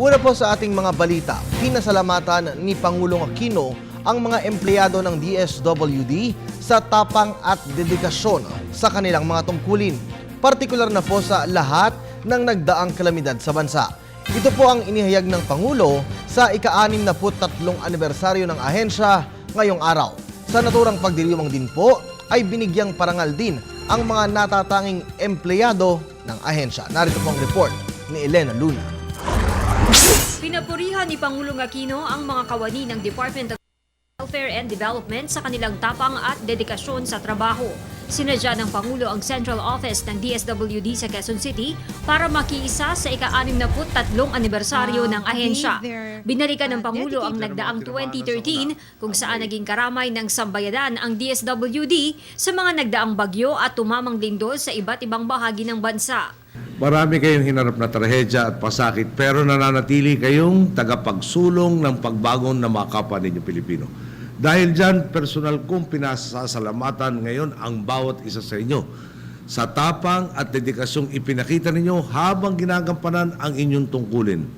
Una po sa ating mga balita, pinasalamatan ni Pangulong Aquino ang mga empleyado ng DSWD sa tapang at dedikasyon sa kanilang mga tungkulin. Partikular na po sa lahat ng nagdaang kalamidad sa bansa. Ito po ang inihayag ng Pangulo sa ika-63 anibersaryo ng ahensya ngayong araw. Sa naturang pagdiriwang din po ay binigyang parangal din ang mga natatanging empleyado ng ahensya. Narito po ang report ni Elena Luna. Pinapurihan ni Pangulong Aquino ang mga kawani ng Department of Welfare and Development sa kanilang tapang at dedikasyon sa trabaho. Sinadya ng Pangulo ang Central Office ng DSWD sa Quezon City para makiisa sa ika-63 anibersaryo ng ahensya. Binalikan ng Pangulo ang nagdaang 2013 kung saan naging karamay ng sambayanan ang DSWD sa mga nagdaang bagyo at tumamang lindol sa iba't ibang bahagi ng bansa. Marami kayong hinarap na trahedya at pasakit pero nananatili kayong tagapagsulong ng pagbangon ng mga kapwa ninyo Pilipino. Dahil dyan, personal kong pinasasalamatan ngayon ang bawat isa sa inyo sa tapang at dedikasyong ipinakita ninyo habang ginagampanan ang inyong tungkulin.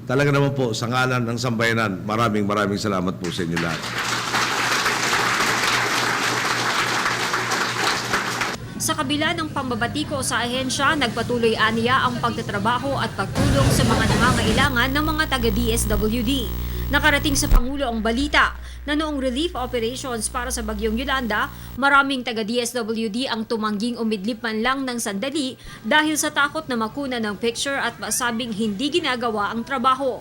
Talaga naman po, sa ngalan ng sambayanan, maraming salamat po sa inyo lahat. Sa kabila ng pambabatiko sa ahensya, nagpatuloy aniya ang pagtatrabaho at pagtulong sa mga nangangailangan ng mga taga-DSWD. Nakarating sa Pangulo ang balita na noong relief operations para sa Bagyong Yolanda, maraming taga-DSWD ang tumangging umidlip man lang ng sandali dahil sa takot na makuna ng picture at masabing hindi ginagawa ang trabaho.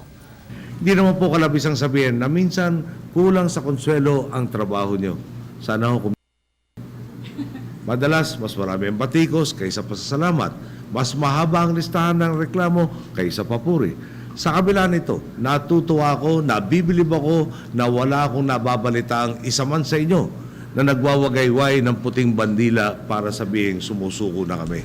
Hindi naman po kalabisang sabihin na minsan kulang sa konsuelo ang trabaho nyo. Sana ho madalas, mas marami ang batikos kaysa pasasalamat. Mas mahaba ang listahan ng reklamo kaysa papuri. Sa kabila nito, natutuwa ako, nabibilib ako na wala akong nababalitaang isa man sa inyo na nagwawagayway ng puting bandila para sabihing sumusuko na kami.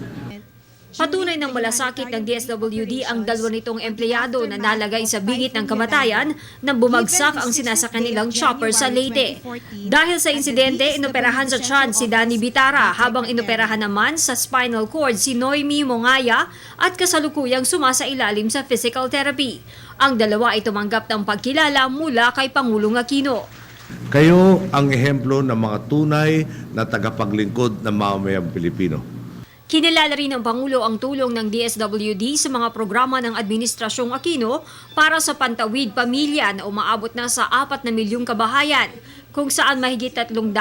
Patunay ng malasakit ng DSWD ang dalawa nitong empleyado na nalagay sa bingit ng kamatayan nang bumagsak ang sinasakyan nilang chopper sa Leyte. Dahil sa insidente, inoperahan sa tiyan si Danny Bitara habang inoperahan naman sa spinal cord si Noemi Mongaya at kasalukuyang sumasailalim sa physical therapy. Ang dalawa ay tumanggap ng pagkilala mula kay Pangulong Aquino. Kayo ang ehemplo ng mga tunay na tagapaglingkod ng mamamayang Pilipino. Kinilala rin ng Pangulo ang tulong ng DSWD sa mga programa ng Administrasyong Aquino para sa pantawid pamilya na umaabot na sa 4 na milyong kabahayan, kung saan mahigit 330,000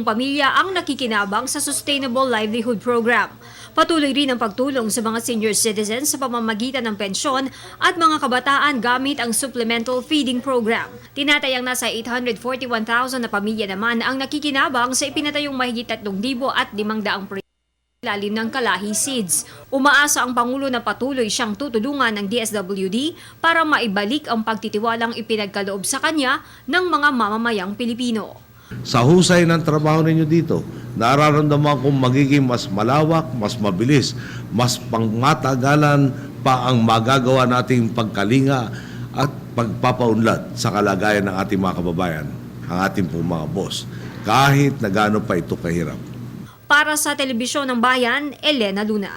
pamilya ang nakikinabang sa Sustainable Livelihood Program. Patuloy rin ang pagtulong sa mga senior citizens sa pamamagitan ng pensyon at mga kabataan gamit ang Supplemental Feeding Program. Tinatayang nasa 841,000 na pamilya naman ang nakikinabang sa ipinatayong mahigit 3,500 ilalim ng Kalahi Seeds. Umaasa ang Pangulo na patuloy siyang tutulungan ng DSWD para maibalik ang pagtitiwalang ipinagkaloob sa kanya ng mga mamamayang Pilipino. Sa husay ng trabaho ninyo dito, nararamdaman kong magiging mas malawak, mas mabilis, mas pangmatagalan pa ang magagawa nating pagkalinga at pagpapaunlad sa kalagayan ng ating mga kababayan, ang ating pong mga boss, kahit na gaano pa ito kahirap. Para sa Telebisyon ng Bayan, Elena Luna.